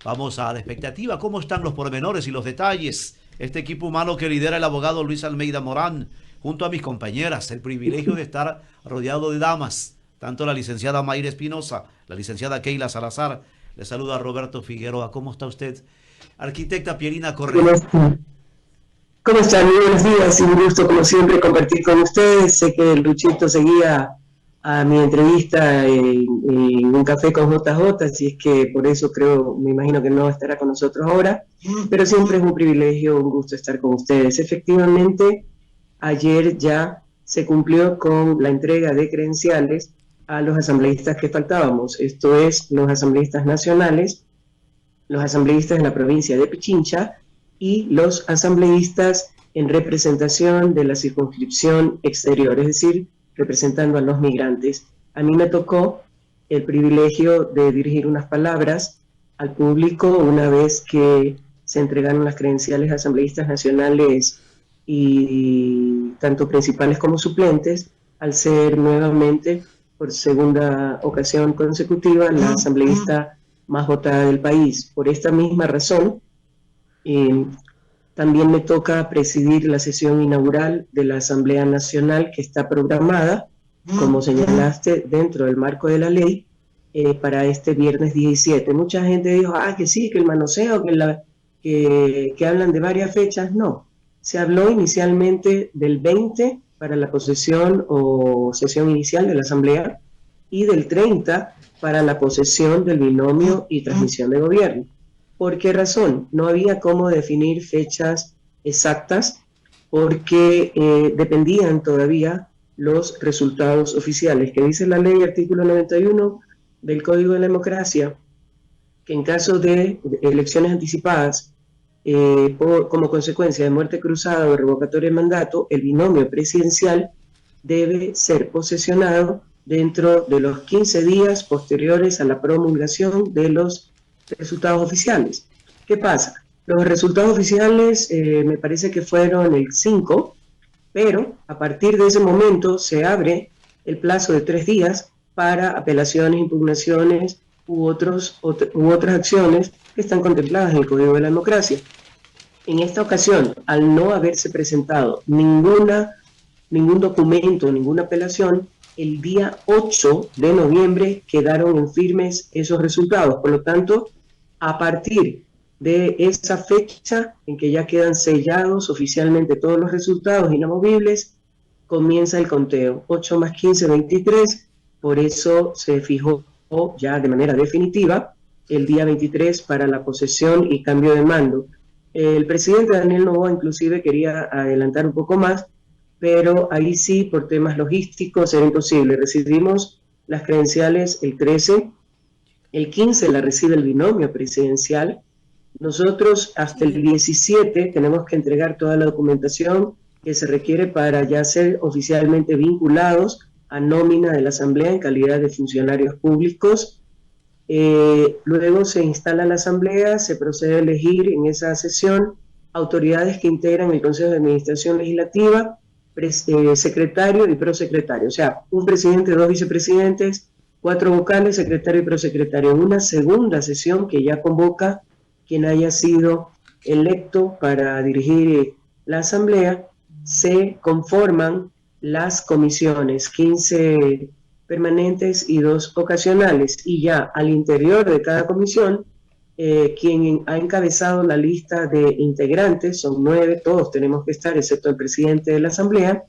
Vamos a la expectativa. ¿Cómo están los pormenores y los detalles? Este equipo humano que lidera el abogado Luis Almeida Morán, junto a mis compañeras, el privilegio de estar rodeado de damas, tanto la licenciada Mayra Espinosa, la licenciada Keila Salazar. Le saluda a Roberto Figueroa. ¿Cómo está usted? Arquitecta Pierina ¿Cómo Correa. están? ¿Cómo están? Muy buenos días, un gusto como siempre compartir con ustedes. Sé que Luchito seguía a mi entrevista en un café con JJ, así es que por eso creo, me imagino que no estará con nosotros ahora, pero siempre es un privilegio, un gusto estar con ustedes. Efectivamente, ayer ya se cumplió con la entrega de credenciales a los asambleístas que faltábamos, esto es, los asambleístas nacionales, los asambleístas en la provincia de Pichincha y los asambleístas en representación de la circunscripción exterior, es decir, representando a los migrantes. A mí me tocó el privilegio de dirigir unas palabras al público una vez que se entregaron las credenciales a asambleístas nacionales y tanto principales como suplentes, al ser nuevamente, por segunda ocasión consecutiva, la asambleísta más votada del país. Por esta misma razón, eh, también me toca presidir la sesión inaugural de la Asamblea Nacional que está programada, como señalaste, dentro del marco de la ley, para este viernes 17. Mucha gente dijo, que sí, que el manoseo, que hablan de varias fechas. No, se habló inicialmente del 20 para la posesión o sesión inicial de la Asamblea y del 30 para la posesión del binomio y transmisión de gobierno. ¿Por qué razón? No había cómo definir fechas exactas porque dependían todavía los resultados oficiales, que dice la ley artículo 91 del Código de la Democracia, que en caso de elecciones anticipadas, como consecuencia de muerte cruzada o revocatoria de mandato, el binomio presidencial debe ser posesionado dentro de los 15 días posteriores a la promulgación de los resultados oficiales. ¿Qué pasa? Los resultados oficiales me parece que fueron el 5, pero a partir de ese momento se abre el plazo de 3 días para apelaciones, impugnaciones u otras acciones que están contempladas en el Código de la Democracia. En esta ocasión, al no haberse presentado ningún documento, ninguna apelación, el día 8 de noviembre quedaron en firmes esos resultados. Por lo tanto, a partir de esa fecha en que ya quedan sellados oficialmente todos los resultados inamovibles, comienza el conteo. 8 más 15, 23. Por eso se fijó ya de manera definitiva el día 23 para la posesión y cambio de mando. El presidente Daniel Noboa inclusive quería adelantar un poco más, pero ahí sí, por temas logísticos, era imposible. Recibimos las credenciales el 13, el 15 la recibe el binomio presidencial. Nosotros hasta el 17 tenemos que entregar toda la documentación que se requiere para ya ser oficialmente vinculados a nómina de la Asamblea en calidad de funcionarios públicos. Luego se instala la Asamblea, se procede a elegir en esa sesión autoridades que integran el Consejo de Administración Legislativa, secretario y prosecretario, o sea, un presidente, 2 vicepresidentes, 4 vocales, secretario y prosecretario. En una segunda sesión que ya convoca quien haya sido electo para dirigir la Asamblea, se conforman las comisiones, 15 permanentes y 2 ocasionales, y ya al interior de cada comisión, quien ha encabezado la lista de integrantes, son 9, todos tenemos que estar, excepto el presidente de la Asamblea,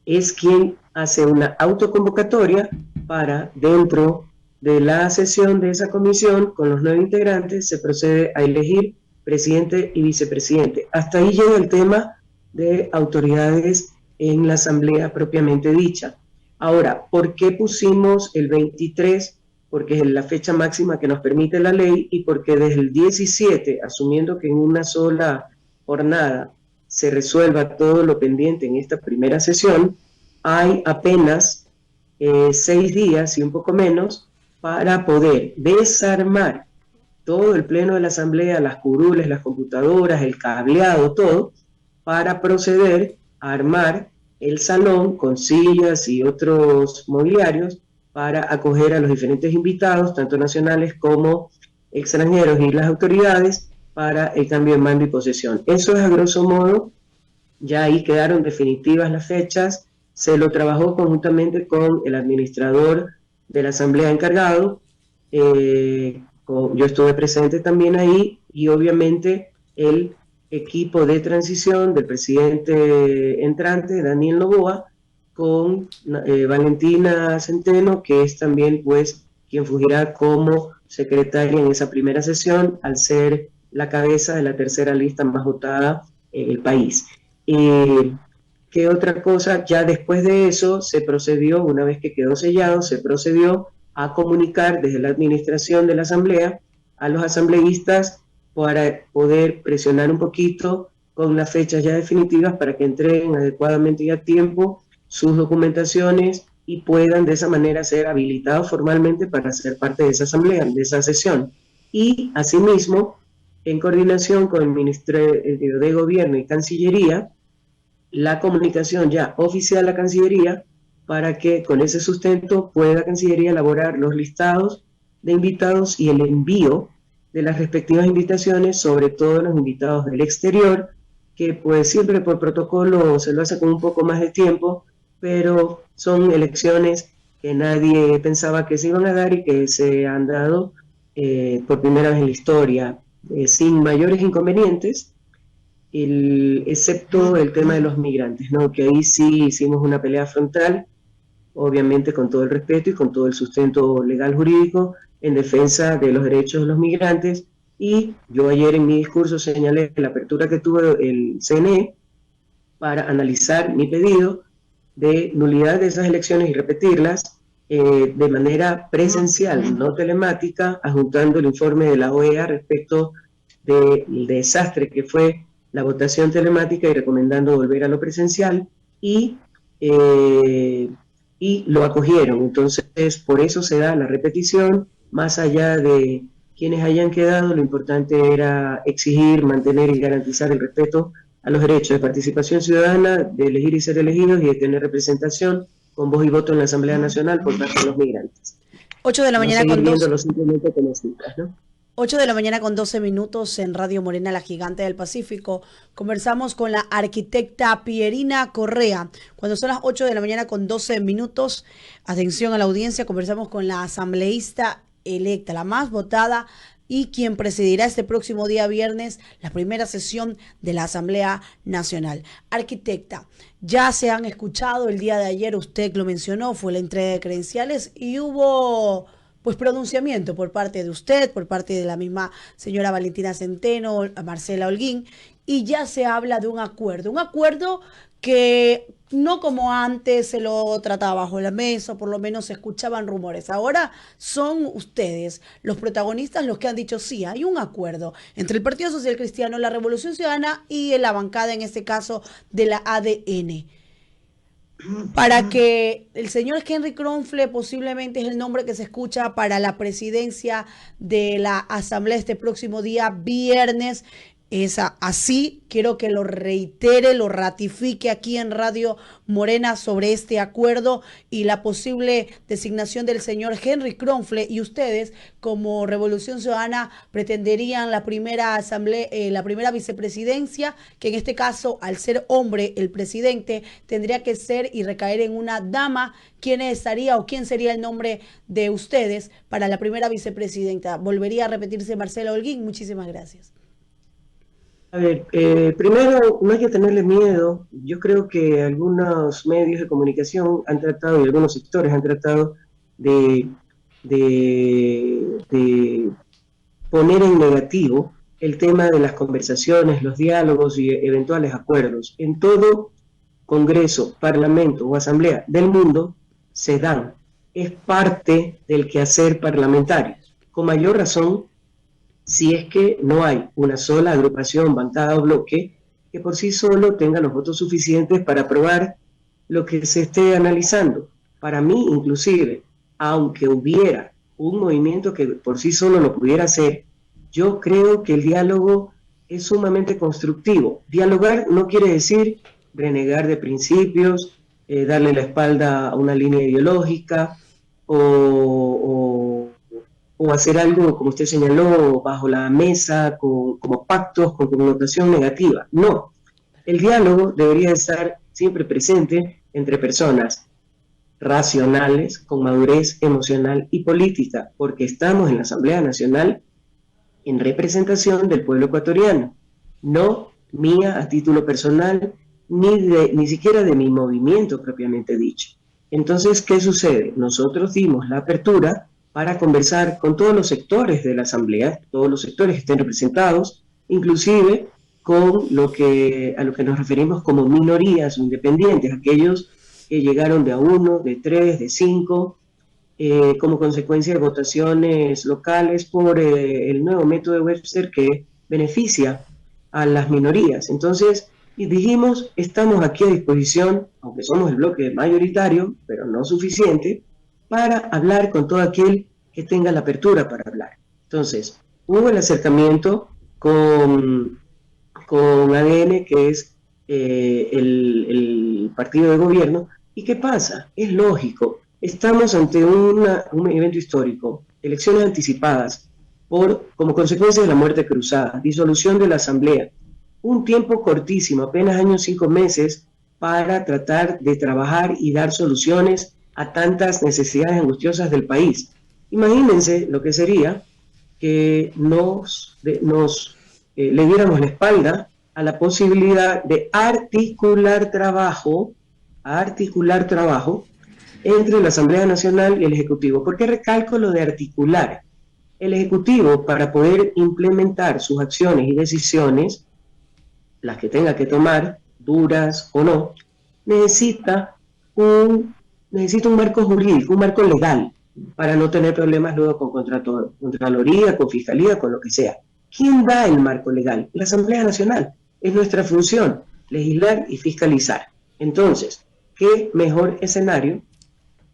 es quien hace una autoconvocatoria para, dentro de la sesión de esa comisión, con los 9 integrantes, se procede a elegir presidente y vicepresidente. Hasta ahí llega el tema de autoridades en la Asamblea propiamente dicha. Ahora, ¿por qué pusimos el 23? Porque es la fecha máxima que nos permite la ley y porque desde el 17, asumiendo que en una sola jornada se resuelva todo lo pendiente en esta primera sesión, hay apenas 6 días y un poco menos para poder desarmar todo el pleno de la Asamblea, las curules, las computadoras, el cableado, todo, para proceder a armar el salón con sillas y otros mobiliarios para acoger a los diferentes invitados, tanto nacionales como extranjeros y las autoridades para el cambio de mando y posesión. Eso es a grosso modo. Ya ahí quedaron definitivas las fechas, se lo trabajó conjuntamente con el administrador de la asamblea encargado, yo estuve presente también ahí, y obviamente el equipo de transición del presidente entrante, Daniel Noboa, con Valentina Centeno, que es también pues quien fungirá como secretaria en esa primera sesión, al ser la cabeza de la tercera lista más votada en el país. ¿Qué otra cosa? Ya después de eso se procedió, una vez que quedó sellado, se procedió a comunicar desde la administración de la asamblea a los asambleístas para poder presionar un poquito con las fechas ya definitivas para que entreguen adecuadamente y a tiempo sus documentaciones y puedan de esa manera ser habilitados formalmente para ser parte de esa asamblea, de esa sesión. Y asimismo, en coordinación con el Ministerio de Gobierno y Cancillería, la comunicación ya oficial a la Cancillería para que con ese sustento pueda Cancillería elaborar los listados de invitados y el envío de las respectivas invitaciones, sobre todo los invitados del exterior, que pues siempre por protocolo se lo hace con un poco más de tiempo, pero son elecciones que nadie pensaba que se iban a dar y que se han dado por primera vez en la historia, sin mayores inconvenientes, excepto el tema de los migrantes, ¿no? Que ahí sí hicimos una pelea frontal, obviamente con todo el respeto y con todo el sustento legal jurídico en defensa de los derechos de los migrantes. Y yo ayer en mi discurso señalé la apertura que tuvo el CNE para analizar mi pedido de nulidad de esas elecciones y repetirlas de manera presencial, no telemática, adjuntando el informe de la OEA respecto del desastre que fue la votación telemática y recomendando volver a lo presencial, y lo acogieron. Entonces, por eso se da la repetición, más allá de quienes hayan quedado, lo importante era exigir, mantener y garantizar el respeto a los derechos de participación ciudadana, de elegir y ser elegidos y de tener representación con voz y voto en la Asamblea Nacional por parte de los migrantes. 8 de la mañana no con 2. Viéndolo simplemente como cifras, ¿no? 8 de la mañana con 12 minutos en Radio Morena, la gigante del Pacífico. Conversamos con la arquitecta Pierina Correa. Cuando son las 8 de la mañana con 12 minutos, atención a la audiencia, conversamos con la asambleísta electa, la más votada y quien presidirá este próximo día viernes la primera sesión de la Asamblea Nacional. Arquitecta, ya se han escuchado el día de ayer, usted lo mencionó, fue la entrega de credenciales y hubo pues pronunciamiento por parte de usted, por parte de la misma señora Valentina Centeno, Marcela Holguín, y ya se habla de un acuerdo que no como antes se lo trataba bajo la mesa, por lo menos se escuchaban rumores. Ahora son ustedes los protagonistas los que han dicho sí, hay un acuerdo entre el Partido Social Cristiano, la Revolución Ciudadana y la bancada, en este caso, de la ADN. Para que el señor Henry Kronfle, posiblemente es el nombre que se escucha para la presidencia de la Asamblea este próximo día viernes. Así quiero que lo reitere, lo ratifique aquí en Radio Morena sobre este acuerdo y la posible designación del señor Henry Kronfle, y ustedes como Revolución Ciudadana pretenderían la primera asamblea, la primera vicepresidencia, que en este caso, al ser hombre el presidente, tendría que ser y recaer en una dama. ¿Quién estaría o quién sería el nombre de ustedes para la primera vicepresidenta? Volvería a repetirse Marcela Holguín. Muchísimas gracias. A ver, primero, no hay que tenerle miedo. Yo creo que algunos medios de comunicación han tratado, y algunos sectores han tratado de poner en negativo el tema de las conversaciones, los diálogos y eventuales acuerdos. En todo Congreso, Parlamento o Asamblea del mundo se dan. Es parte del quehacer parlamentario. Con mayor razón, si es que no hay una sola agrupación, bancada o bloque que por sí solo tenga los votos suficientes para aprobar lo que se esté analizando. Para mí, inclusive, aunque hubiera un movimiento que por sí solo lo pudiera hacer, yo creo que el diálogo es sumamente constructivo. Dialogar no quiere decir renegar de principios, darle la espalda a una línea ideológica o o hacer algo, como usted señaló, bajo la mesa, como pactos con connotación negativa. No, el diálogo debería estar siempre presente entre personas racionales, con madurez emocional y política, porque estamos en la Asamblea Nacional en representación del pueblo ecuatoriano, no mía a título personal, ni siquiera de mi movimiento propiamente dicho. Entonces, ¿qué sucede? Nosotros dimos la apertura para conversar con todos los sectores de la Asamblea, todos los sectores que estén representados, inclusive con a lo que nos referimos como minorías o independientes, aquellos que llegaron de a 1, de 3, de 5, como consecuencia de votaciones locales por el nuevo método de Webster que beneficia a las minorías. Entonces, y dijimos, estamos aquí a disposición, aunque somos el bloque mayoritario, pero no suficiente, para hablar con todo aquel que tenga la apertura para hablar. Entonces, hubo el acercamiento con ADN, que es el partido de gobierno. ¿Y qué pasa? Es lógico. Estamos ante un evento histórico, elecciones anticipadas, como consecuencia de la muerte cruzada, disolución de la Asamblea, un tiempo cortísimo, apenas años 5 meses, para tratar de trabajar y dar soluciones a tantas necesidades angustiosas del país. Imagínense lo que sería que le diéramos la espalda a la posibilidad de articular trabajo entre la Asamblea Nacional y el Ejecutivo. ¿Por qué recalco lo de articular? El Ejecutivo, para poder implementar sus acciones y decisiones, las que tenga que tomar, duras o no, necesita un marco jurídico, un marco legal, para no tener problemas luego con Contraloría, con Fiscalía, con lo que sea. ¿Quién da el marco legal? La Asamblea Nacional. Es nuestra función, legislar y fiscalizar. Entonces, ¿qué mejor escenario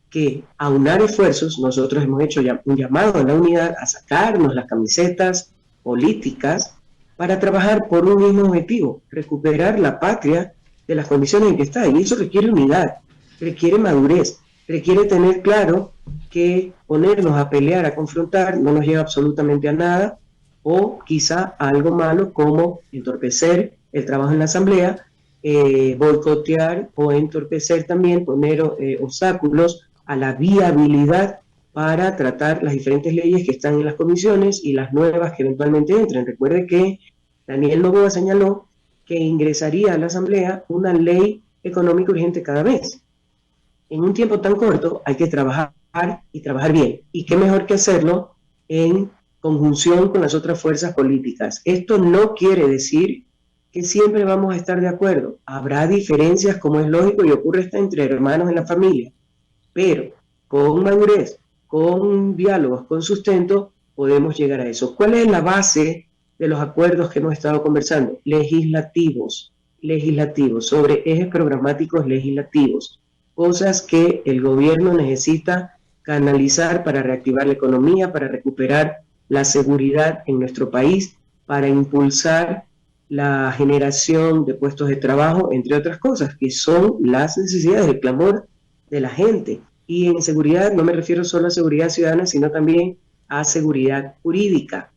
que aunar esfuerzos? Nosotros hemos hecho un llamado a la unidad, a sacarnos las camisetas políticas para trabajar por un mismo objetivo, recuperar la patria de las condiciones en que está. Y eso requiere unidad, requiere madurez, requiere tener claro que ponernos a pelear, a confrontar, no nos lleva absolutamente a nada, o quizá a algo malo como entorpecer el trabajo en la Asamblea, boicotear o entorpecer también, poner obstáculos a la viabilidad para tratar las diferentes leyes que están en las comisiones y las nuevas que eventualmente entren. Recuerde que Daniel Noboa señaló que ingresaría a la Asamblea una ley económica urgente cada mes. En un tiempo tan corto hay que trabajar y trabajar bien. Y qué mejor que hacerlo en conjunción con las otras fuerzas políticas. Esto no quiere decir que siempre vamos a estar de acuerdo. Habrá diferencias, como es lógico, y ocurre hasta entre hermanos en la familia. Pero con madurez, con diálogos, con sustento, podemos llegar a eso. ¿Cuál es la base de los acuerdos que hemos estado conversando? Legislativos, sobre ejes programáticos legislativos, cosas que el gobierno necesita canalizar para reactivar la economía, para recuperar la seguridad en nuestro país, para impulsar la generación de puestos de trabajo, entre otras cosas, que son las necesidades, el clamor de la gente. Y en seguridad no me refiero solo a seguridad ciudadana, sino también a seguridad jurídica.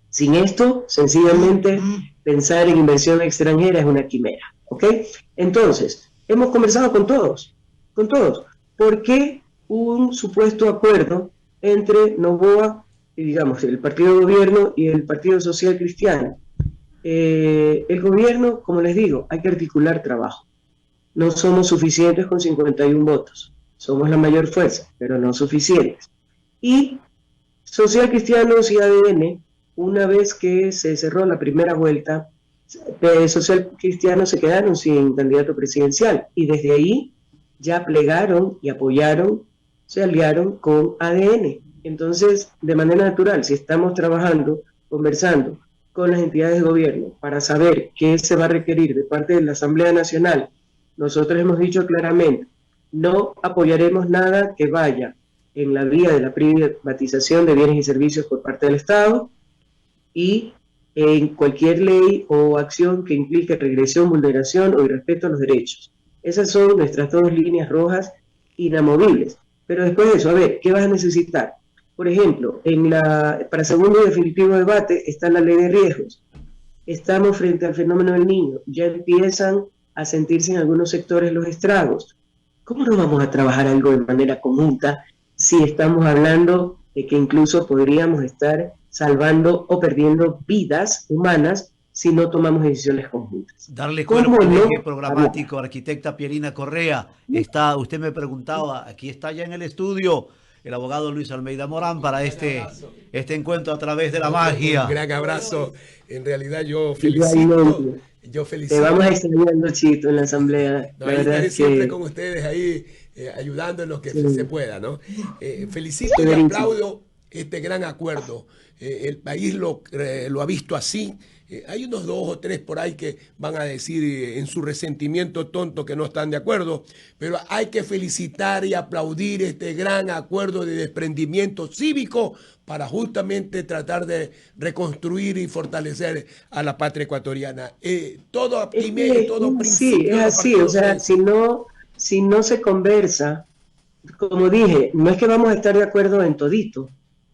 Sin esto, sencillamente, pensar en inversión extranjera es una quimera, ¿ok? Entonces, hemos conversado con todos. ¿Por qué un supuesto acuerdo entre Noboa y, digamos, el partido de gobierno y el Partido Social Cristiano? El gobierno, como les digo, hay que articular trabajo. No somos suficientes con 51 votos. Somos la mayor fuerza, pero no suficientes. Y Social Cristianos y ADN, una vez que se cerró la primera vuelta, Social Cristianos se quedaron sin candidato presidencial y desde ahí ya plegaron y apoyaron, se aliaron con ADN. Entonces, de manera natural, si estamos trabajando, conversando con las entidades de gobierno para saber qué se va a requerir de parte de la Asamblea Nacional, nosotros hemos dicho claramente, no apoyaremos nada que vaya en la vía de la privatización de bienes y servicios por parte del Estado y en cualquier ley o acción que implique regresión, vulneración o irrespeto a los derechos. Esas son nuestras dos líneas rojas inamovibles. Pero después de eso, a ver, ¿qué vas a necesitar? por ejemplo, para segundo y definitivo debate está la ley de riesgos. Estamos frente al fenómeno del Niño. Ya empiezan a sentirse en algunos sectores los estragos. ¿Cómo no vamos a trabajar algo de manera conjunta si estamos hablando de que incluso podríamos estar salvando o perdiendo vidas humanas si no tomamos decisiones conjuntas? Darle cuerpo al eje programático, arquitecta Pierina Correa. Usted me preguntaba, aquí está ya en el estudio el abogado Luis Almeida Morán para este encuentro a través de la magia. Un gran abrazo. En realidad yo felicito. Te vamos a extrañar, Luchito, en la asamblea. No, la verdad es siempre con ustedes ahí ayudando en lo que se pueda, ¿no? Felicito y aplaudo este gran acuerdo. El país lo ha visto así. Hay unos 2 o 3 por ahí que van a decir en su resentimiento tonto que no están de acuerdo, pero hay que felicitar y aplaudir este gran acuerdo de desprendimiento cívico para justamente tratar de reconstruir y fortalecer a la patria ecuatoriana. Todo principio. Sí, es así. O sea, si no se conversa, como dije, no es que vamos a estar de acuerdo en todito,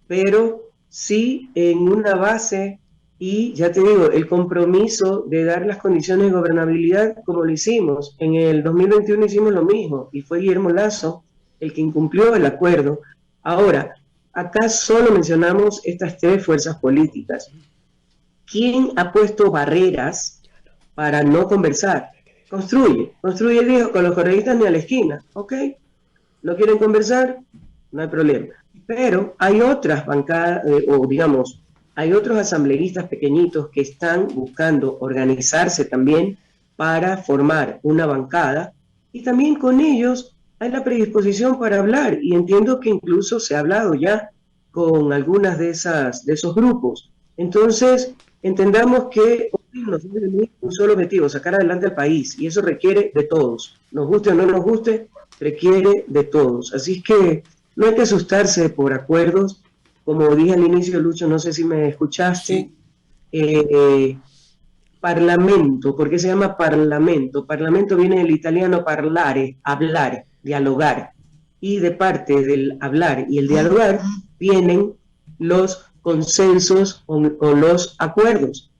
pero sí en una base. Y ya te digo, el compromiso de dar las condiciones de gobernabilidad como lo hicimos. En el 2021 hicimos lo mismo y fue Guillermo Lasso el que incumplió el acuerdo. Ahora, acá solo mencionamos estas 3 fuerzas políticas. ¿Quién ha puesto barreras para no conversar? Construye, dijo, con los correístas ni a la esquina, ¿ok? ¿No quieren conversar? No hay problema. Pero hay otras bancadas, hay otros asambleístas pequeñitos que están buscando organizarse también para formar una bancada y también con ellos hay la predisposición para hablar y entiendo que incluso se ha hablado ya con algunas de esos grupos. Entonces, entendamos que nos tiene un solo objetivo, sacar adelante al país y eso requiere de todos. Nos guste o no nos guste, requiere de todos. Así que no hay que asustarse por acuerdos. Como dije al inicio, Lucho, no sé si me escuchaste, sí. Parlamento, ¿por qué se llama parlamento? Parlamento viene del italiano parlare, hablar, dialogar. Y de parte del hablar y el dialogar vienen los consensos o los acuerdos.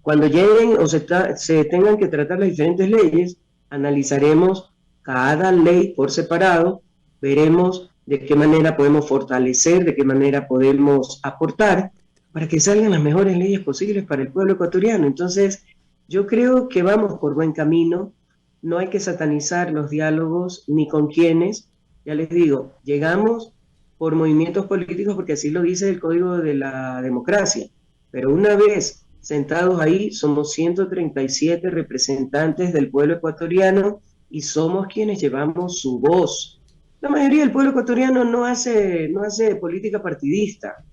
Cuando lleguen o se tengan que tratar las diferentes leyes, analizaremos cada ley por separado, veremos de qué manera podemos fortalecer, de qué manera podemos aportar para que salgan las mejores leyes posibles para el pueblo ecuatoriano. Entonces, yo creo que vamos por buen camino, no hay que satanizar los diálogos ni con quienes, ya les digo, llegamos por movimientos políticos porque así lo dice el Código de la Democracia, pero una vez sentados ahí, somos 137 representantes del pueblo ecuatoriano y somos quienes llevamos su voz. La mayoría del pueblo ecuatoriano no hace política partidista.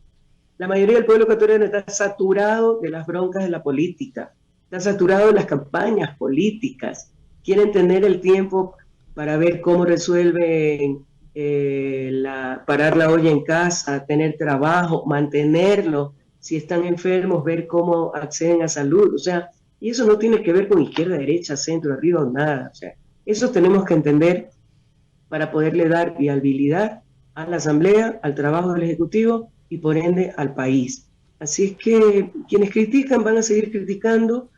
La mayoría del pueblo ecuatoriano está saturado de las broncas de la política, está saturado de las campañas políticas. Quieren tener el tiempo para ver cómo resuelven parar la olla en casa, tener trabajo, mantenerlo. Si están enfermos, ver cómo acceden a salud. O sea, y eso no tiene que ver con izquierda, derecha, centro, arriba o nada. O sea, eso tenemos que entender para poderle dar viabilidad a la Asamblea, al trabajo del Ejecutivo y por ende al país. Así es que quienes critican van a seguir criticando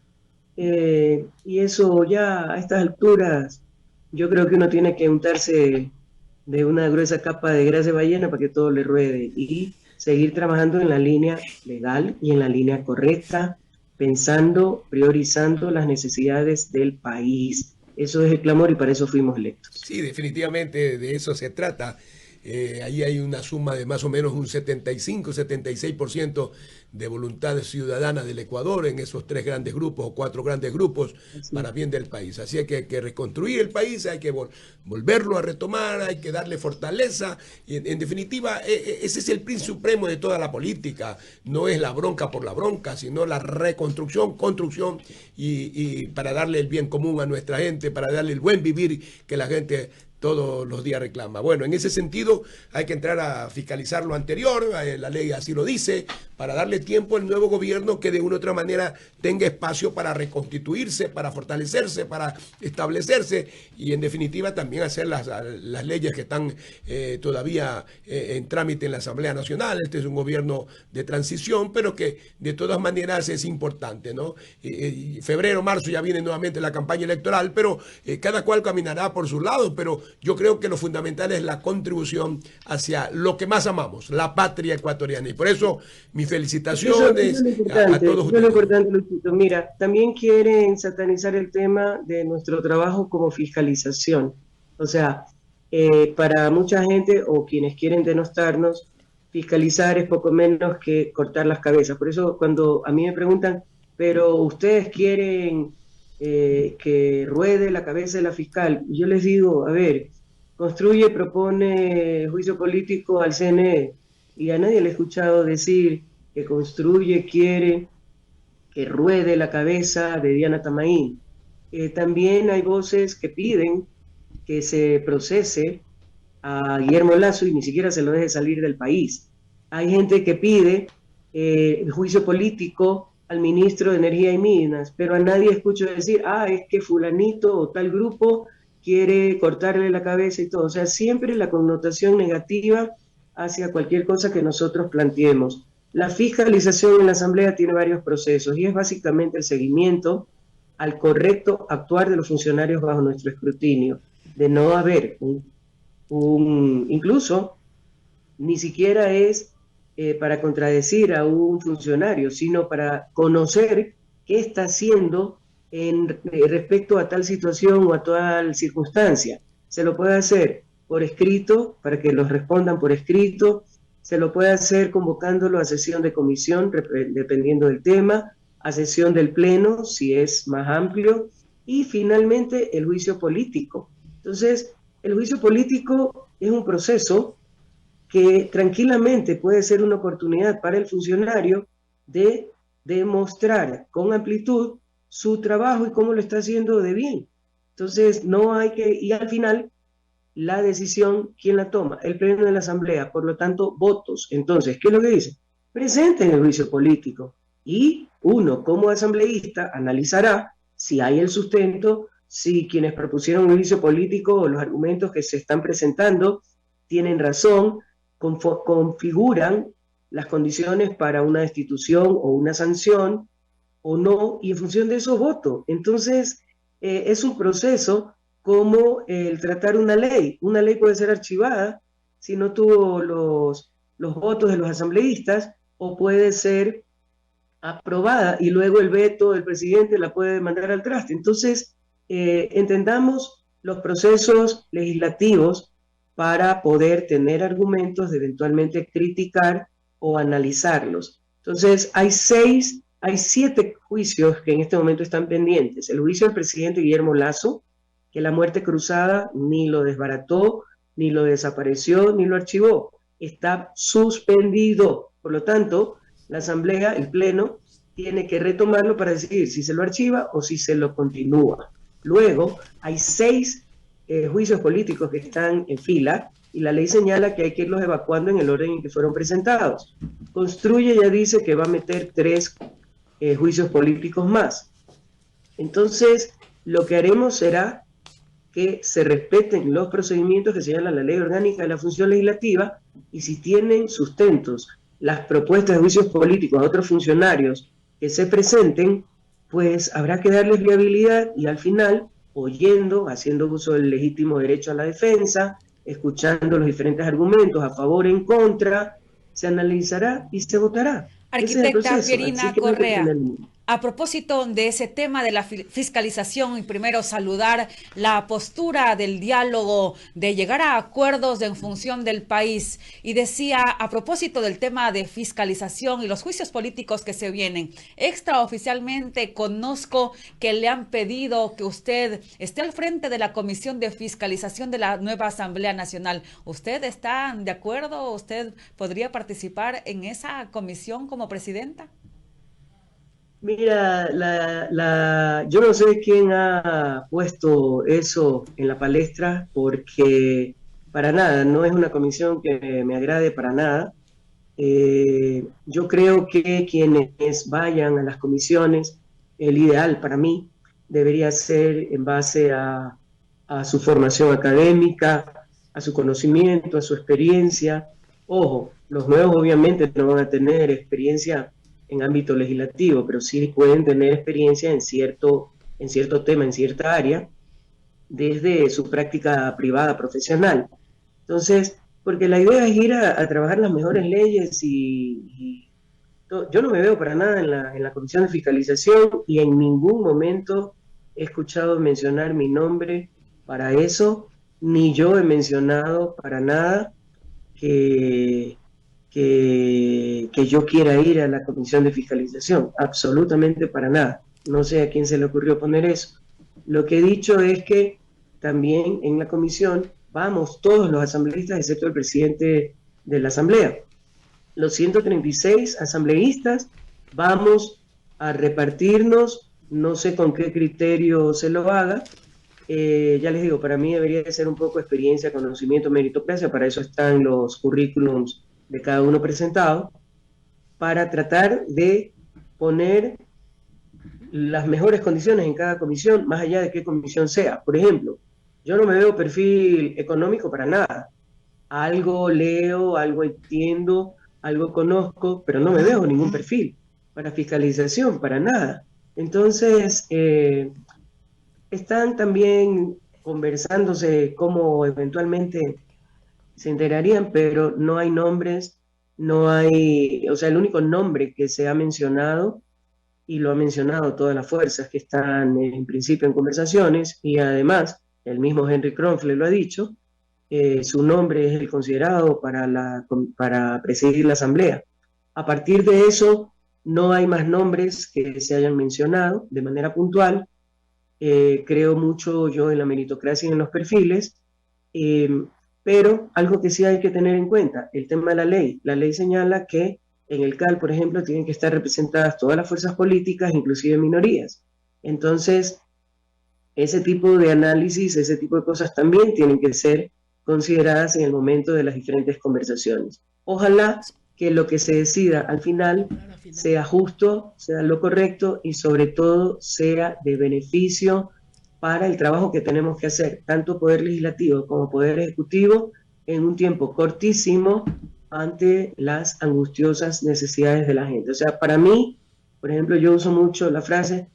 y eso ya a estas alturas yo creo que uno tiene que untarse de una gruesa capa de grasa de ballena para que todo le ruede y seguir trabajando en la línea legal y en la línea correcta, pensando, priorizando las necesidades del país. Eso es el clamor y para eso fuimos electos. Sí, definitivamente de eso se trata. Ahí hay una suma de más o menos un 75-76% de voluntad ciudadana del Ecuador en esos 3 grandes grupos o 4 grandes grupos para bien del país. Así que hay que reconstruir el país, hay que volverlo a retomar, hay que darle fortaleza. Y en definitiva, ese es el fin supremo de toda la política. No es la bronca por la bronca, sino la reconstrucción, construcción y para darle el bien común a nuestra gente, para darle el buen vivir que la gente todos los días reclama. Bueno, en ese sentido hay que entrar a fiscalizar lo anterior, la ley así lo dice, para darle tiempo al nuevo gobierno que de una u otra manera tenga espacio para reconstituirse, para fortalecerse, para establecerse y en definitiva también hacer las leyes que están todavía en trámite en la Asamblea Nacional. Este es un gobierno de transición, pero que de todas maneras es importante, ¿no? Febrero, marzo ya viene nuevamente la campaña electoral, pero cada cual caminará por su lado, pero yo creo que lo fundamental es la contribución hacia lo que más amamos, la patria ecuatoriana. Y por eso mis felicitaciones a todos ustedes. Eso es lo importante, Luchito. Mira, también quieren satanizar el tema de nuestro trabajo como fiscalización. O sea, para mucha gente o quienes quieren denostarnos, fiscalizar es poco menos que cortar las cabezas. Por eso cuando a mí me preguntan, pero ustedes quieren que ruede la cabeza de la fiscal, yo les digo, a ver, construye, propone juicio político al CNE y a nadie le he escuchado decir que construye, quiere que ruede la cabeza de Diana Tamaín. También hay voces que piden que se procese a Guillermo Lasso y ni siquiera se lo deje salir del país. Hay gente que pide el juicio político al ministro de Energía y Minas, pero a nadie escucho decir, es que fulanito o tal grupo quiere cortarle la cabeza y todo. O sea, siempre la connotación negativa hacia cualquier cosa que nosotros planteemos. La fiscalización en la Asamblea tiene varios procesos y es básicamente el seguimiento al correcto actuar de los funcionarios bajo nuestro escrutinio, de no haber incluso ni siquiera es para contradecir a un funcionario, sino para conocer qué está haciendo respecto a tal situación o a tal circunstancia. Se lo puede hacer por escrito, para que los respondan por escrito, se lo puede hacer convocándolo a sesión de comisión, dependiendo del tema, a sesión del pleno, si es más amplio, y finalmente el juicio político. Entonces, el juicio político es un proceso que tranquilamente puede ser una oportunidad para el funcionario de demostrar con amplitud su trabajo y cómo lo está haciendo de bien. Entonces, no hay que, y al final, la decisión, ¿quién la toma? El pleno de la Asamblea, por lo tanto, votos. Entonces, ¿qué es lo que dice? Presenten el juicio político y uno, como asambleísta, analizará si hay el sustento, si quienes propusieron el juicio político o los argumentos que se están presentando tienen razón, configuran las condiciones para una destitución o una sanción o no, y en función de eso voto. Entonces, es un proceso como el tratar una ley. Una ley puede ser archivada si no tuvo los votos de los asambleístas, o puede ser aprobada y luego el veto del presidente la puede mandar al traste. Entonces, entendamos los procesos legislativos para poder tener argumentos de eventualmente criticar o analizarlos. Entonces, hay 7 juicios que en este momento están pendientes. El juicio del presidente Guillermo Lasso, que la muerte cruzada ni lo desbarató, ni lo desapareció, ni lo archivó. Está suspendido. Por lo tanto, la Asamblea, el Pleno, tiene que retomarlo para decidir si se lo archiva o si se lo continúa. Luego, hay 6 juicios políticos que están en fila y la ley señala que hay que irlos evacuando en el orden en que fueron presentados. Construye ya dice que va a meter 3 juicios políticos más. Entonces, lo que haremos será que se respeten los procedimientos que señala la Ley Orgánica de la Función Legislativa, y si tienen sustentos las propuestas de juicios políticos a otros funcionarios que se presenten, pues habrá que darles viabilidad y al final, oyendo, haciendo uso del legítimo derecho a la defensa, escuchando los diferentes argumentos a favor e en contra, se analizará y se votará. Arquitecta Pierina Correa, a propósito de ese tema de la fiscalización, y primero saludar la postura del diálogo, de llegar a acuerdos en función del país, y decía, a propósito del tema de fiscalización y los juicios políticos que se vienen, extraoficialmente conozco que le han pedido que usted esté al frente de la Comisión de Fiscalización de la nueva Asamblea Nacional. ¿Usted está de acuerdo? ¿Usted podría participar en esa comisión como presidenta? Mira, yo no sé quién ha puesto eso en la palestra porque para nada, no es una comisión que me agrade para nada. Yo creo que quienes vayan a las comisiones, el ideal para mí debería ser en base a su formación académica, a su conocimiento, a su experiencia. Ojo, los nuevos obviamente no van a tener experiencia en ámbito legislativo, pero sí pueden tener experiencia en cierto tema, en cierta área, desde su práctica privada profesional. Entonces, porque la idea es ir a trabajar las mejores leyes yo no me veo para nada en la Comisión de Fiscalización y en ningún momento he escuchado mencionar mi nombre para eso, ni yo he mencionado para nada que, que yo quiera ir a la Comisión de Fiscalización, absolutamente para nada. No sé a quién se le ocurrió poner eso. Lo que he dicho es que también en la comisión vamos todos los asambleístas, excepto el presidente de la asamblea. Los 136 asambleístas vamos a repartirnos, no sé con qué criterio se lo haga. Ya les digo, para mí debería de ser un poco experiencia, conocimiento, meritocracia, para eso están los currículums de cada uno presentado, para tratar de poner las mejores condiciones en cada comisión, más allá de qué comisión sea. Por ejemplo, yo no me veo perfil económico para nada. Algo leo, algo entiendo, algo conozco, pero no me veo ningún perfil para fiscalización, para nada. Entonces, están también conversándose cómo eventualmente se integrarían, pero no hay nombres, no hay, o sea, el único nombre que se ha mencionado, y lo ha mencionado todas las fuerzas que están en principio en conversaciones, y además el mismo Henry Kronfle lo ha dicho, su nombre es el considerado para presidir la asamblea. A partir de eso, no hay más nombres que se hayan mencionado de manera puntual. Creo mucho yo en la meritocracia y en los perfiles, eh, pero algo que sí hay que tener en cuenta, el tema de la ley. La ley señala que en el CAL, por ejemplo, tienen que estar representadas todas las fuerzas políticas, inclusive minorías. Entonces, ese tipo de análisis, ese tipo de cosas también tienen que ser consideradas en el momento de las diferentes conversaciones. Ojalá que lo que se decida al final sea justo, sea lo correcto y sobre todo sea de beneficio para el trabajo que tenemos que hacer, tanto Poder Legislativo como Poder Ejecutivo, en un tiempo cortísimo ante las angustiosas necesidades de la gente. O sea, para mí, por ejemplo, yo uso mucho la frase,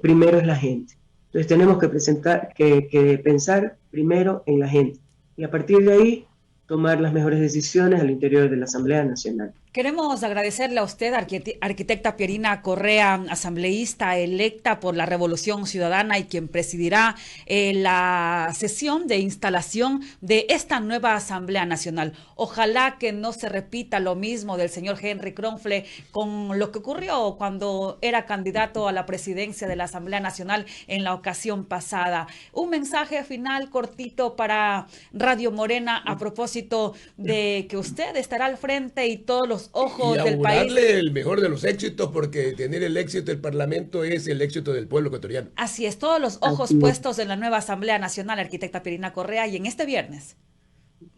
primero es la gente. Entonces tenemos que pensar primero en la gente y a partir de ahí tomar las mejores decisiones al interior de la Asamblea Nacional. Queremos agradecerle a usted, arquitecta Pierina Correa, asambleísta electa por la Revolución Ciudadana y quien presidirá la sesión de instalación de esta nueva Asamblea Nacional. Ojalá que no se repita lo mismo del señor Henry Kronfle con lo que ocurrió cuando era candidato a la presidencia de la Asamblea Nacional en la ocasión pasada. Un mensaje final cortito para Radio Morena a propósito de que usted estará al frente y todos los ojos del país. El mejor de los éxitos, porque tener el éxito del Parlamento es el éxito del pueblo ecuatoriano. Así es, todos los ojos puestos en la nueva Asamblea Nacional, arquitecta Pierina Correa, y en este viernes.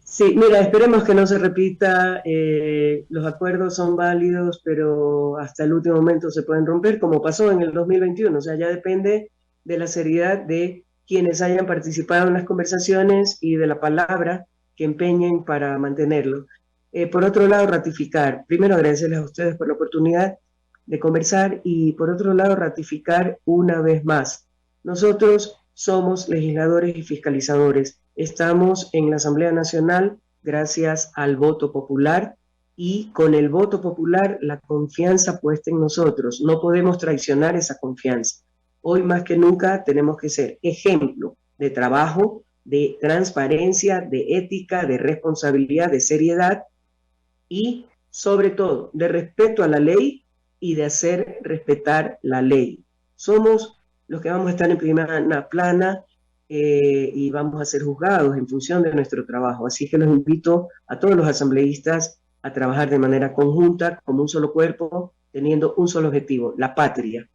Sí, mira, esperemos que no se repita. Los acuerdos son válidos, pero hasta el último momento se pueden romper, como pasó en el 2021. O sea, ya depende de la seriedad de quienes hayan participado en las conversaciones y de la palabra que empeñen para mantenerlo. Por otro lado, ratificar. Primero, agradecerles a ustedes por la oportunidad de conversar y por otro lado, ratificar una vez más. Nosotros somos legisladores y fiscalizadores. Estamos en la Asamblea Nacional gracias al voto popular y con el voto popular la confianza puesta en nosotros. No podemos traicionar esa confianza. Hoy más que nunca tenemos que ser ejemplo de trabajo, de transparencia, de ética, de responsabilidad, de seriedad y sobre todo de respeto a la ley y de hacer respetar la ley. Somos los que vamos a estar en primera plana y vamos a ser juzgados en función de nuestro trabajo. Así que los invito a todos los asambleístas a trabajar de manera conjunta, como un solo cuerpo, teniendo un solo objetivo, la patria,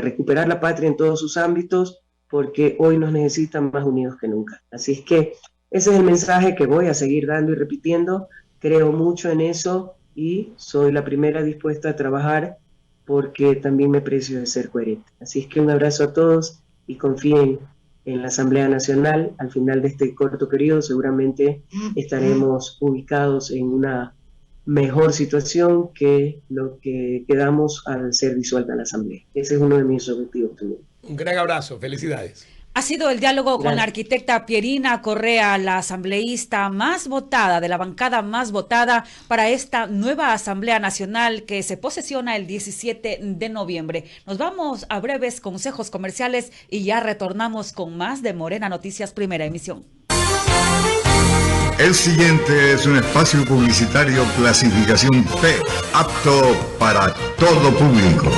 recuperar la patria en todos sus ámbitos, porque hoy nos necesitan más unidos que nunca. Así es que ese es el mensaje que voy a seguir dando y repitiendo. Creo mucho en eso y soy la primera dispuesta a trabajar, porque también me precio de ser coherente. Así es que un abrazo a todos y confíen en la Asamblea Nacional. Al final de este corto periodo seguramente estaremos ubicados en una mejor situación que lo que quedamos al ser disuelta la Asamblea. Ese es uno de mis objetivos también. Un gran abrazo, felicidades. Ha sido el diálogo con la arquitecta Pierina Correa, la asambleísta más votada, de la bancada más votada para esta nueva Asamblea Nacional que se posesiona el 17 de noviembre. Nos vamos a breves consejos comerciales y ya retornamos con más de Morena Noticias, primera emisión. El siguiente es un espacio publicitario clasificación P, apto para todo público.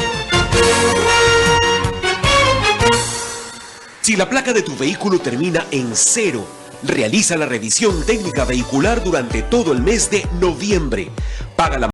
Si la placa de tu vehículo termina en 0, realiza la revisión técnica vehicular durante todo el mes de noviembre. Paga la